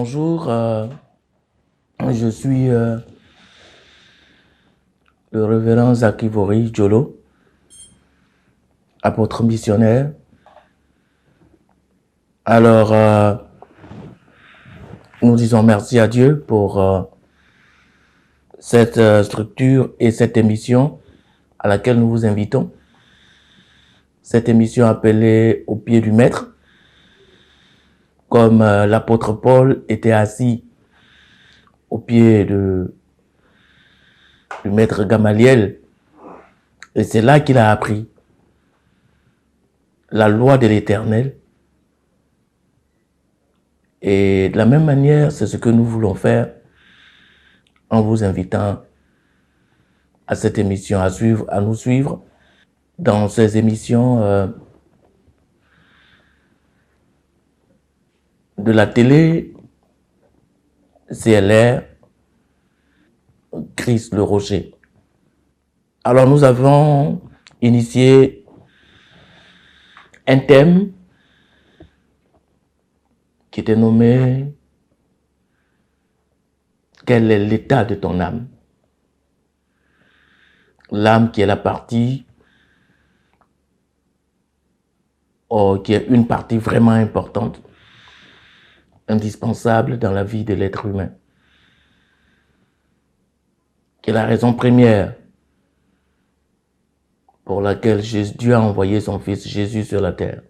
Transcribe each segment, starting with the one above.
Bonjour, je suis le révérend Zakivori Djolo, apôtre missionnaire. Alors, nous disons merci à Dieu pour cette structure et cette émission à laquelle nous vous invitons. Cette émission appelée Au pied du Maître, comme l'apôtre Paul était assis au pied du maître Gamaliel, et c'est là qu'il a appris la loi de l'Éternel. Et de la même manière, c'est ce que nous voulons faire en vous invitant à cette émission, à nous suivre dans ces émissions de la télé CLR Christ le Rocher. Alors nous avons initié un thème qui était nommé « Quel est l'état de ton âme ?» L'âme qui est la partie, qui est une partie vraiment importante, indispensable dans la vie de l'être humain, qui est la raison première pour laquelle Dieu a envoyé son Fils Jésus sur la terre.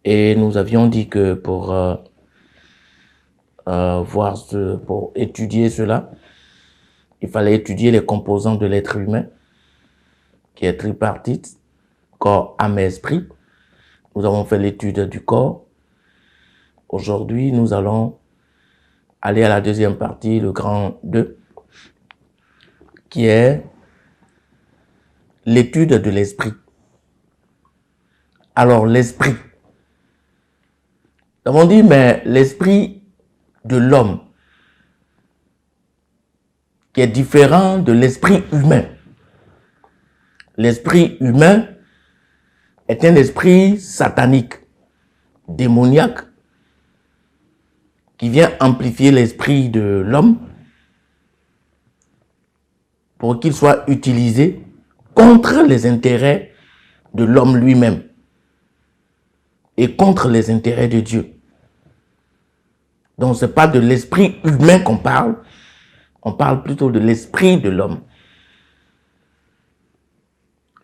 Et nous avions dit que pour étudier cela, il fallait étudier les composants de l'être humain, qui est tripartite, corps, âme et esprit. Nous avons fait l'étude du corps. Aujourd'hui, nous allons aller à la deuxième partie, le grand 2, qui est l'étude de l'esprit. Alors, l'esprit. Nous avons dit, mais l'esprit de l'homme, qui est différent de l'esprit humain. L'esprit humain est un esprit satanique, démoniaque, qui vient amplifier l'esprit de l'homme pour qu'il soit utilisé contre les intérêts de l'homme lui-même et contre les intérêts de Dieu. Donc, ce n'est pas de l'esprit humain qu'on parle, on parle plutôt de l'esprit de l'homme.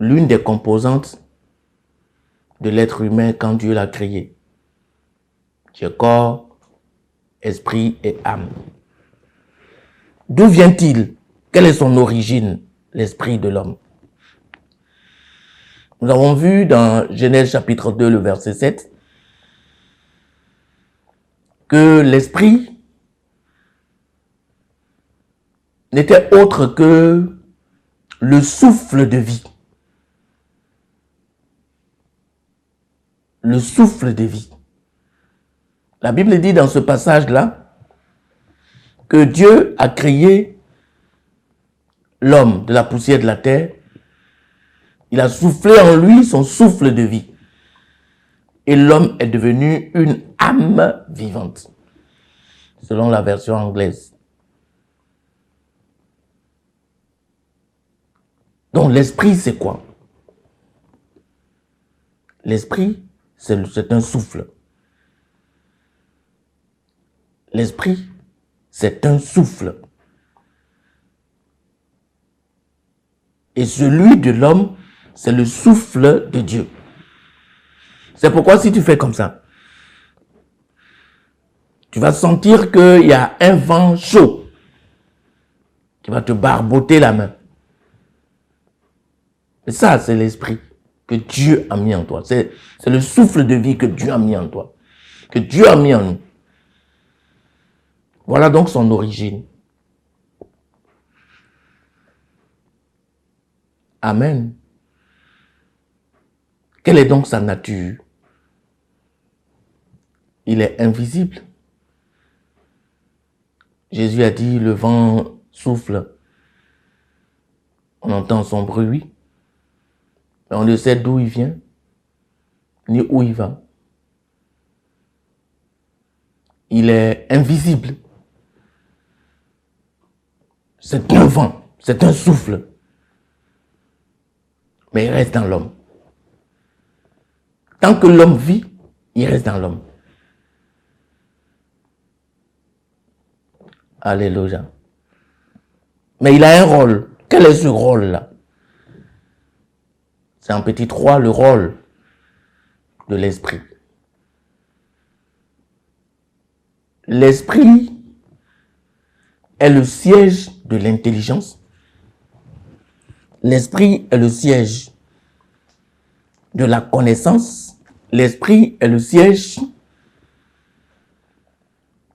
L'une des composantes de l'être humain quand Dieu l'a créé, qui est corps, esprit et âme. D'où vient-il? Quelle est son origine, l'esprit de l'homme? Nous avons vu dans Genèse chapitre 2, le verset 7, que l'esprit n'était autre que le souffle de vie. Le souffle de vie. La Bible dit dans ce passage-là que Dieu a créé l'homme de la poussière de la terre. Il a soufflé en lui son souffle de vie. Et l'homme est devenu une âme vivante, selon la version anglaise. Donc l'esprit, c'est quoi? L'esprit, c'est un souffle. L'esprit, c'est un souffle. Et celui de l'homme, c'est le souffle de Dieu. C'est pourquoi si tu fais comme ça, tu vas sentir qu'il y a un vent chaud qui va te barboter la main. Et ça, c'est l'esprit que Dieu a mis en toi. C'est le souffle de vie que Dieu a mis en toi. Que Dieu a mis en nous. Voilà donc son origine. Amen. Quelle est donc sa nature? Il est invisible. Jésus a dit, le vent souffle. On entend son bruit. Mais on ne sait d'où il vient, ni où il va. il est invisible. C'est un vent, c'est un souffle. Mais il reste dans l'homme. Tant que l'homme vit, il reste dans l'homme. Alléluia. Mais il a un rôle. Quel est ce rôle-là? C'est en petit 3, le rôle de l'esprit. L'esprit est le siège de l'intelligence. L'esprit est le siège de la connaissance. L'esprit est le siège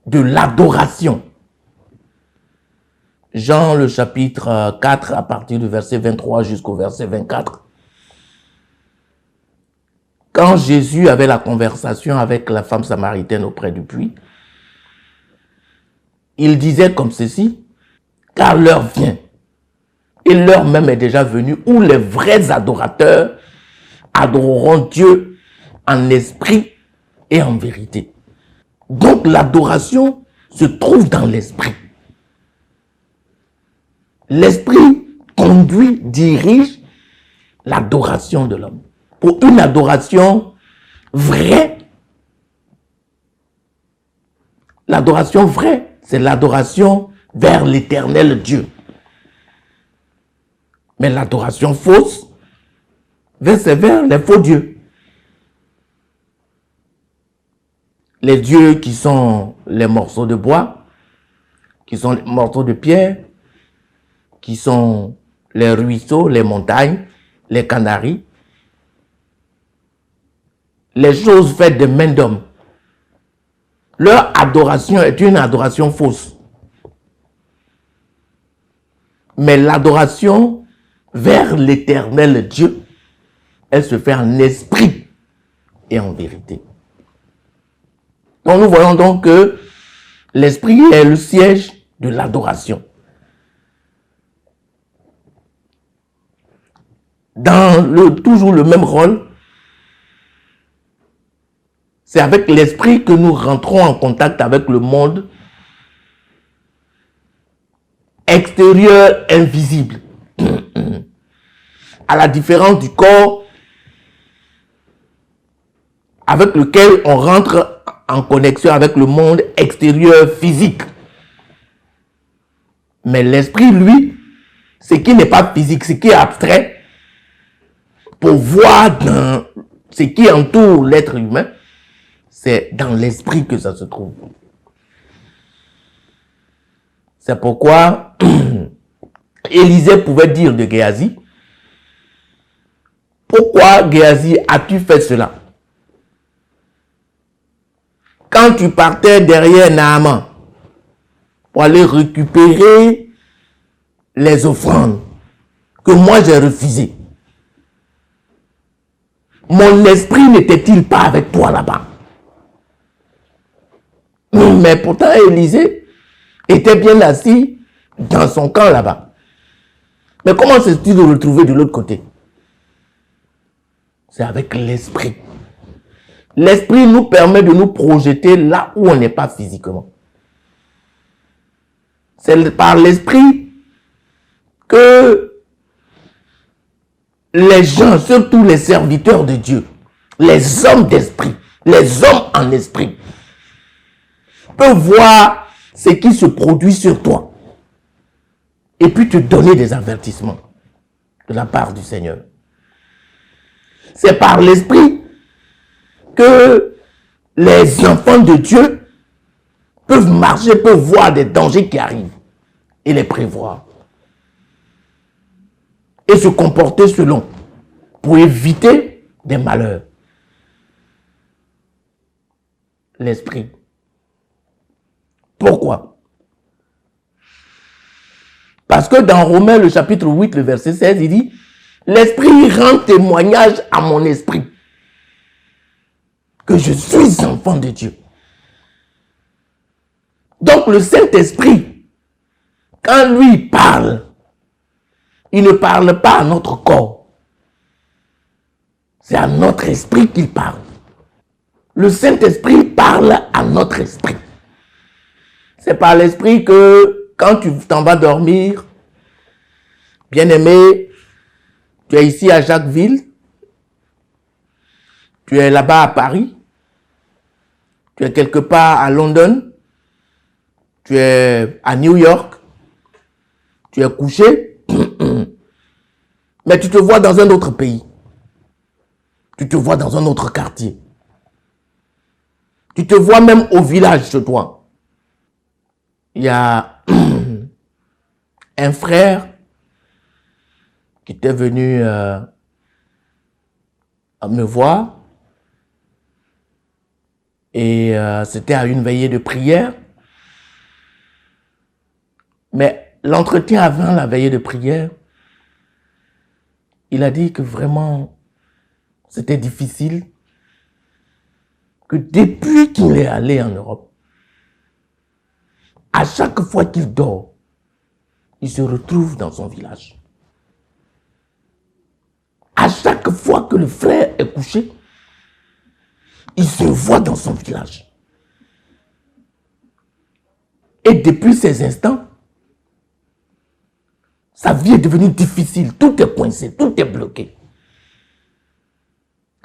de l'adoration. Jean le chapitre 4 à partir du verset 23 jusqu'au verset 24. Quand Jésus avait la conversation avec la femme samaritaine auprès du puits, il disait comme ceci, car l'heure vient, et l'heure même est déjà venue, où les vrais adorateurs adoreront Dieu en esprit et en vérité. Donc l'adoration se trouve dans l'esprit. L'esprit conduit, dirige l'adoration de l'homme. Pour une adoration vraie, l'adoration vraie, c'est l'adoration vers l'éternel Dieu. Mais l'adoration fausse, c'est vers les faux dieux. Les dieux qui sont les morceaux de bois, qui sont les morceaux de pierre, qui sont les ruisseaux, les montagnes, les canaries, les choses faites de main d'homme. Leur adoration est une adoration fausse. Mais l'adoration vers l'éternel Dieu, elle se fait en esprit et en vérité. Donc nous voyons donc que l'esprit est le siège de l'adoration. Dans toujours le même rôle, c'est avec l'esprit que nous rentrons en contact avec le monde extérieur invisible. À la différence du corps avec lequel on rentre en connexion avec le monde extérieur physique. Mais l'esprit, lui, ce qui n'est pas physique, ce qui est abstrait, pour voir dans ce qui entoure l'être humain, c'est dans l'esprit que ça se trouve. C'est pourquoi Élisée pouvait dire de Géasi, « Pourquoi, Géasi, as-tu fait cela? Quand tu partais derrière Naaman pour aller récupérer les offrandes que moi j'ai refusées, mon esprit n'était-il pas avec toi là-bas? » Mais pourtant, Élisée était bien assis dans son camp là-bas. Mais comment s'est-il de retrouver de l'autre côté? C'est avec l'esprit. L'esprit nous permet de nous projeter là où on n'est pas physiquement. C'est par l'esprit que les gens, surtout les serviteurs de Dieu, les hommes d'esprit, les hommes en esprit, peuvent voir ce qui se produit sur toi et puis te donner des avertissements de la part du Seigneur. C'est par l'esprit que les enfants de Dieu peuvent marcher, peuvent voir des dangers qui arrivent et les prévoir. Et se comporter selon pour éviter des malheurs. L'esprit. Pourquoi? Parce que dans Romains, le chapitre 8, le verset 16, il dit « L'esprit rend témoignage à mon esprit que je suis enfant de Dieu. » Donc le Saint-Esprit, quand lui parle, il ne parle pas à notre corps. C'est à notre esprit qu'il parle. Le Saint-Esprit parle à notre esprit. C'est par l'esprit que quand tu t'en vas dormir, bien-aimé, tu es ici à Jacquesville, tu es là-bas à Paris, tu es quelque part à London, tu es à New York, tu es couché, mais tu te vois dans un autre pays. Tu te vois dans un autre quartier. Tu te vois même au village chez toi. Il y a un frère qui était venu me voir et c'était à une veillée de prière. Mais l'entretien avant la veillée de prière, il a dit que vraiment c'était difficile, que depuis qu'il est allé en Europe, à chaque fois qu'il dort, il se retrouve dans son village. À chaque fois que le frère est couché, il se voit dans son village. Et depuis ces instants, sa vie est devenue difficile. Tout est coincé, tout est bloqué.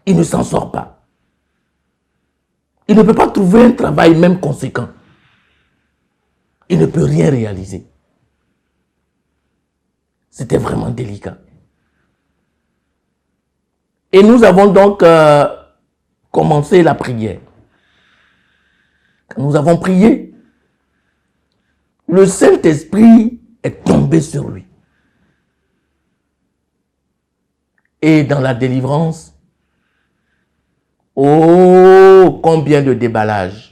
Il ne s'en sort pas. Il ne peut pas trouver un travail même conséquent. Il ne peut rien réaliser. C'était vraiment délicat. Et nous avons donc commencé la prière. Quand nous avons prié, le Saint-Esprit est tombé sur lui. Et dans la délivrance, oh, combien de déballages!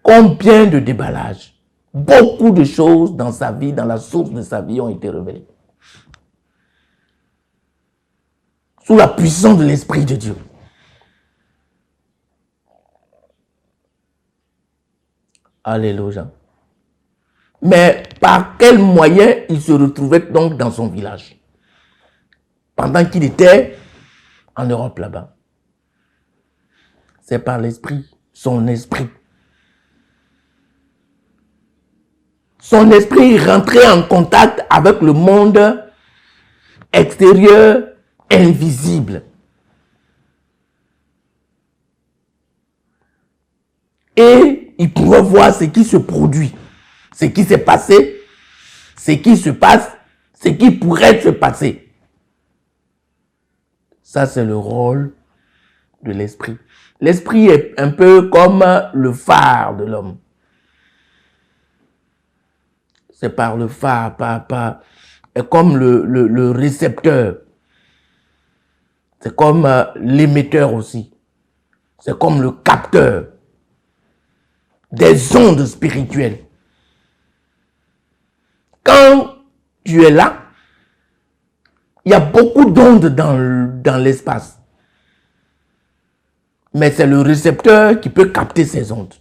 Combien de déballages! Beaucoup de choses dans sa vie, dans la source de sa vie ont été révélées. Sous la puissance de l'Esprit de Dieu. Alléluia. Mais par quel moyen il se retrouvait donc dans son village? Pendant qu'il était en Europe là-bas. C'est par l'Esprit, son esprit. Son esprit rentrait en contact avec le monde extérieur invisible. Et il pouvait voir ce qui se produit, ce qui s'est passé, ce qui se passe, ce qui pourrait se passer. Ça, c'est le rôle de l'esprit. L'esprit est un peu comme le phare de l'homme. C'est par le phare, est comme le récepteur. C'est comme l'émetteur aussi. C'est comme le capteur des ondes spirituelles. Quand tu es là, il y a beaucoup d'ondes dans l'espace. Mais c'est le récepteur qui peut capter ces ondes.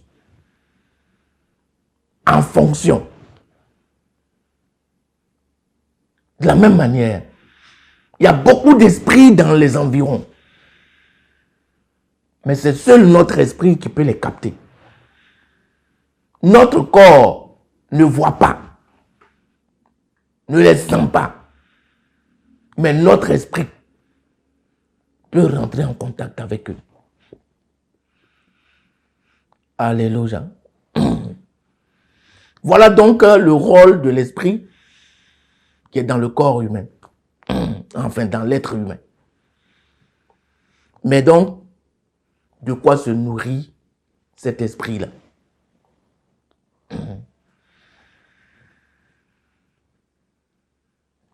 En fonction. De la même manière, il y a beaucoup d'esprits dans les environs. Mais c'est seul notre esprit qui peut les capter. Notre corps ne voit pas, ne les sent pas. Mais notre esprit peut rentrer en contact avec eux. Alléluia. Voilà donc le rôle de l'esprit qui est dans le corps humain. Enfin, dans l'être humain. Mais donc, de quoi se nourrit cet esprit-là?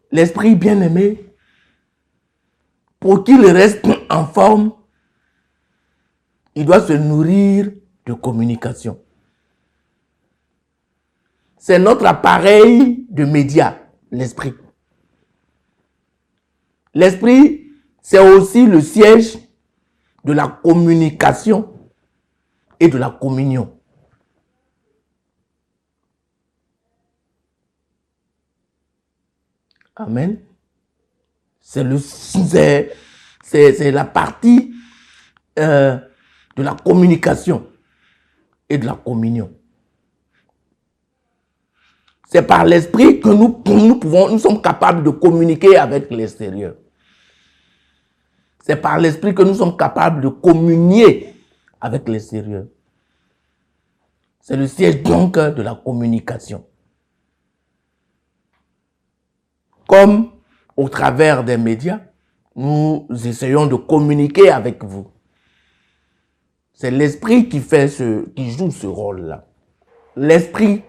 L'esprit bien-aimé, pour qu'il reste en forme, il doit se nourrir de communication. C'est notre appareil de médias, l'esprit. L'esprit, c'est aussi le siège de la communication et de la communion. Amen. C'est la partie de la communication et de la communion. C'est par l'esprit que nous sommes capables de communiquer avec l'extérieur. C'est par l'esprit que nous sommes capables de communier avec l'extérieur. C'est le siège donc de la communication. Comme au travers des médias, nous essayons de communiquer avec vous. C'est l'esprit qui joue ce rôle-là. L'esprit,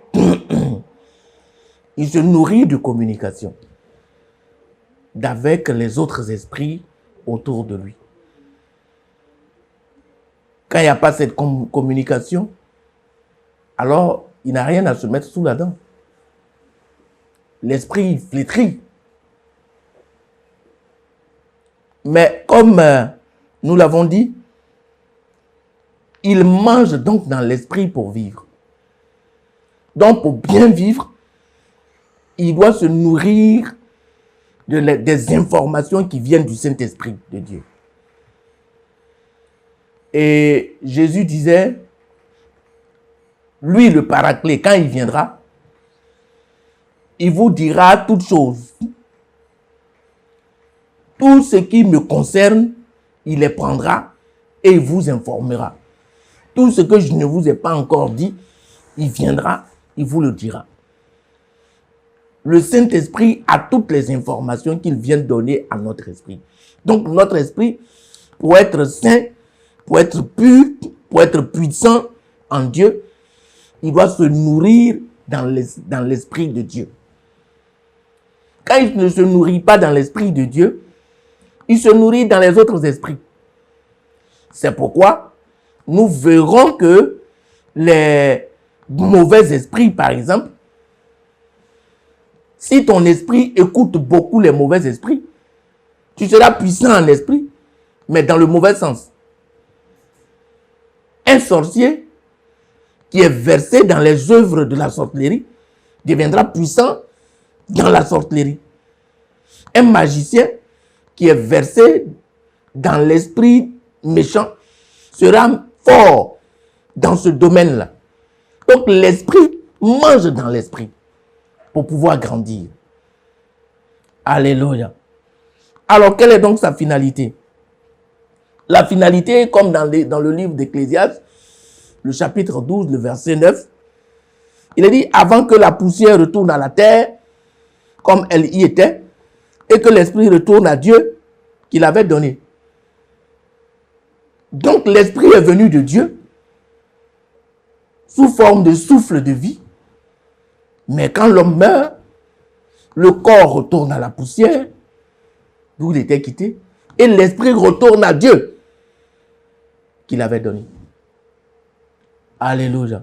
il se nourrit de communication d'avec les autres esprits autour de lui. Quand il n'y a pas cette communication, alors il n'a rien à se mettre sous la dent. L'esprit flétrit. Mais comme nous l'avons dit, il mange donc dans l'esprit pour vivre. Donc pour bien vivre, il doit se nourrir des informations qui viennent du Saint-Esprit de Dieu. Et Jésus disait, lui le Paraclet, quand il viendra, il vous dira toutes choses. Tout ce qui me concerne, il les prendra et il vous informera. Tout ce que je ne vous ai pas encore dit, il viendra, il vous le dira. Le Saint-Esprit a toutes les informations qu'il vient donner à notre esprit. Donc notre esprit, pour être saint, pour être pur, pour être puissant en Dieu, il doit se nourrir dans l'esprit de Dieu. Quand il ne se nourrit pas dans l'esprit de Dieu, il se nourrit dans les autres esprits. C'est pourquoi nous verrons que les mauvais esprits, par exemple, si ton esprit écoute beaucoup les mauvais esprits, tu seras puissant en esprit, mais dans le mauvais sens. Un sorcier qui est versé dans les œuvres de la sorcellerie deviendra puissant dans la sorcellerie. Un magicien qui est versé dans l'esprit méchant sera fort dans ce domaine-là. Donc l'esprit mange dans l'esprit pour pouvoir grandir. Alléluia. Alors quelle est donc sa finalité? La finalité, comme dans le livre d'Ecclésiaste, le chapitre 12, le verset 9, il est dit, avant que la poussière retourne à la terre, comme elle y était, et que l'esprit retourne à Dieu qui l'avait donné. Donc l'esprit est venu de Dieu sous forme de souffle de vie. Mais quand l'homme meurt, le corps retourne à la poussière, d'où il était quitté, et l'esprit retourne à Dieu qui l'avait donné. Alléluia.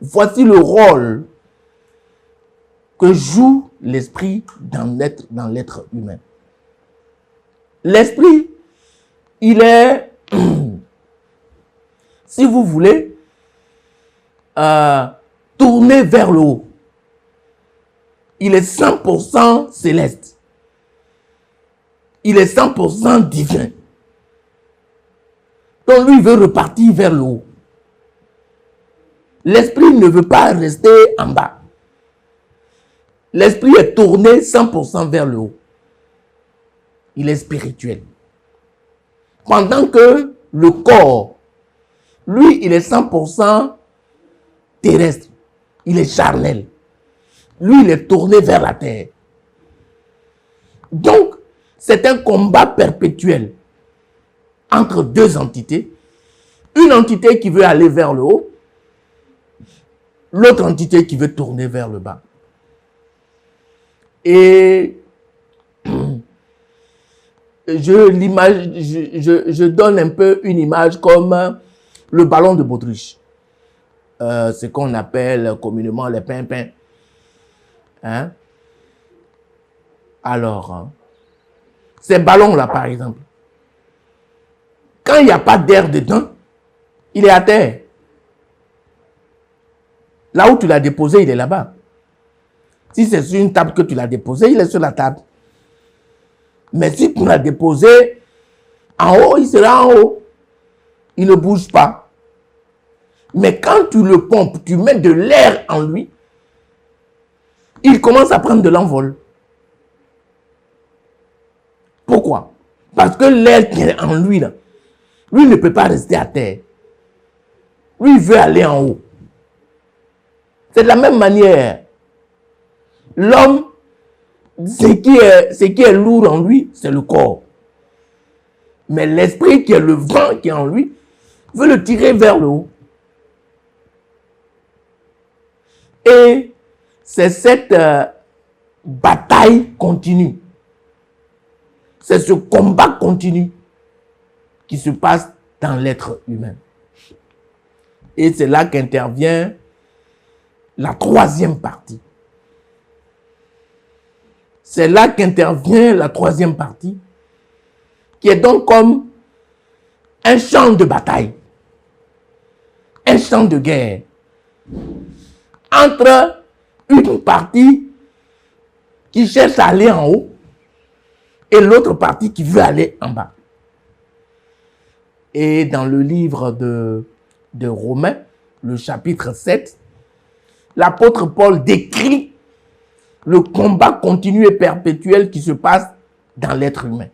Voici le rôle que joue l'esprit dans l'être humain. L'esprit, il est, si vous voulez, tourné vers le haut. Il est 100% céleste. Il est 100% divin. Donc lui, il veut repartir vers le haut. L'esprit ne veut pas rester en bas. L'esprit est tourné 100% vers le haut. Il est spirituel. Pendant que le corps, lui, il est 100% terrestre. Il est charnel. Lui, il est tourné vers la terre. Donc, c'est un combat perpétuel entre deux entités. Une entité qui veut aller vers le haut, l'autre entité qui veut tourner vers le bas. Et je donne un peu une image comme le ballon de baudruche. Ce qu'on appelle communément les pimpins. Hein? Alors, ces ballons-là, par exemple, quand il n'y a pas d'air dedans, il est à terre. Là où tu l'as déposé, il est là-bas. Si c'est sur une table que tu l'as déposé, il est sur la table. Mais si tu l'as déposé en haut, il sera en haut. Il ne bouge pas. Mais quand tu le pompes, tu mets de l'air en lui, il commence à prendre de l'envol. Pourquoi? Parce que l'air qui est en lui, là, lui ne peut pas rester à terre. Lui, il veut aller en haut. C'est de la même manière. L'homme, ce qui est lourd en lui, c'est le corps. Mais l'esprit qui est le vent qui est en lui, veut le tirer vers le haut. Et c'est cette bataille continue. C'est ce combat continu qui se passe dans l'être humain. Et c'est là qu'intervient la troisième partie. C'est là qu'intervient la troisième partie, qui est donc comme un champ de bataille, un champ de guerre, entre une partie qui cherche à aller en haut et l'autre partie qui veut aller en bas. Et dans le livre de Romains, le chapitre 7, l'apôtre Paul décrit le combat continu et perpétuel qui se passe dans l'être humain.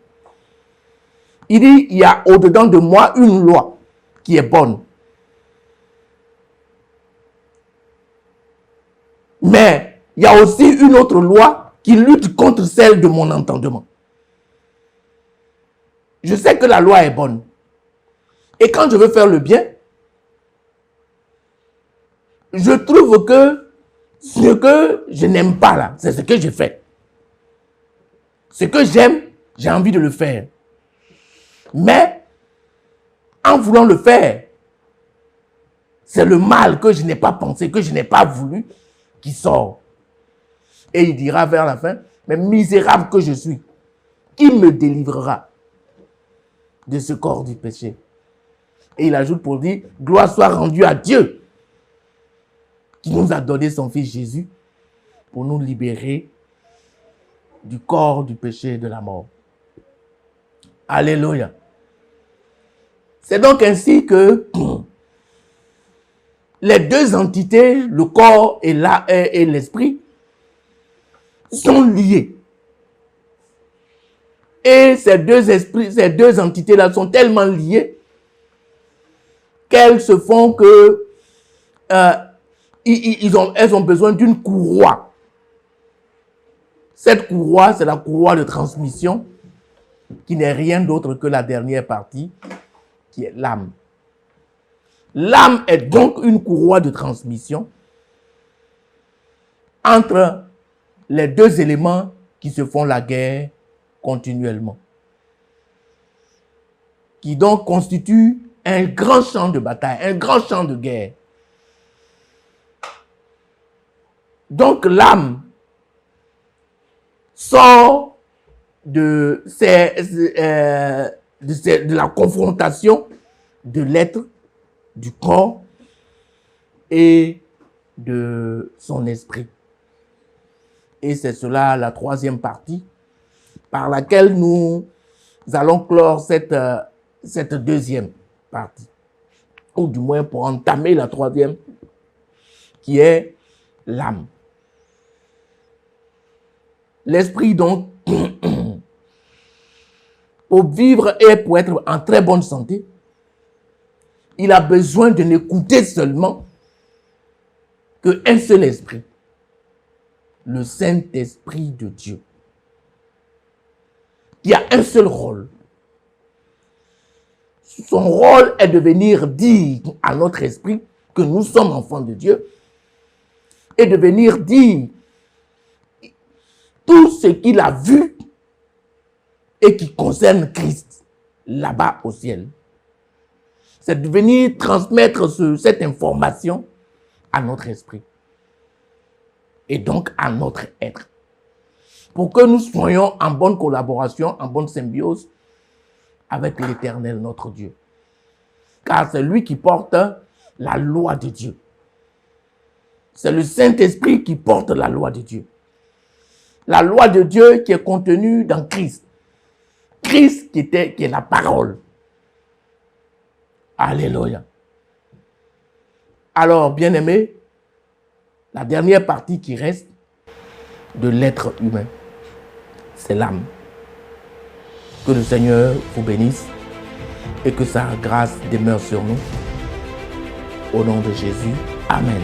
Il dit, il y a au-dedans de moi une loi qui est bonne. Mais il y a aussi une autre loi qui lutte contre celle de mon entendement. Je sais que la loi est bonne. Et quand je veux faire le bien, je trouve que ce que je n'aime pas là, c'est ce que j'ai fait. Ce que j'aime, j'ai envie de le faire. Mais, en voulant le faire, c'est le mal que je n'ai pas pensé, que je n'ai pas voulu, qui sort. Et il dira vers la fin, mais misérable que je suis, qui me délivrera de ce corps du péché? Et il ajoute pour dire, gloire soit rendue à Dieu, qui nous a donné son Fils Jésus, pour nous libérer du corps du péché et de la mort. Alléluia. C'est donc ainsi que les deux entités, le corps et l'esprit, sont liés. Et ces deux entités-là sont tellement liées qu'elles se font que elles ont besoin d'une courroie. Cette courroie, c'est la courroie de transmission qui n'est rien d'autre que la dernière partie, qui est l'âme. L'âme est donc une courroie de transmission entre les deux éléments qui se font la guerre continuellement, qui donc constitue un grand champ de bataille, un grand champ de guerre. Donc l'âme sort de la confrontation de l'être, du corps et de son esprit. Et c'est cela la troisième partie par laquelle nous allons clore cette deuxième partie. Ou du moins pour entamer la troisième, qui est l'âme. L'esprit donc, pour vivre et pour être en très bonne santé, il a besoin de n'écouter seulement qu'un seul esprit, le Saint-Esprit de Dieu, qui a un seul rôle. Son rôle est de venir dire à notre esprit que nous sommes enfants de Dieu et de venir dire tout ce qu'il a vu et qui concerne Christ là-bas au ciel. C'est de venir transmettre cette information à notre esprit et donc à notre être, pour que nous soyons en bonne collaboration, en bonne symbiose avec l'Éternel, notre Dieu. Car c'est lui qui porte la loi de Dieu. C'est le Saint-Esprit qui porte la loi de Dieu. La loi de Dieu qui est contenue dans Christ. Christ qui est la parole. Alléluia. Alors, bien-aimés, la dernière partie qui reste de l'être humain, c'est l'âme. Que le Seigneur vous bénisse et que sa grâce demeure sur nous. Au nom de Jésus, Amen.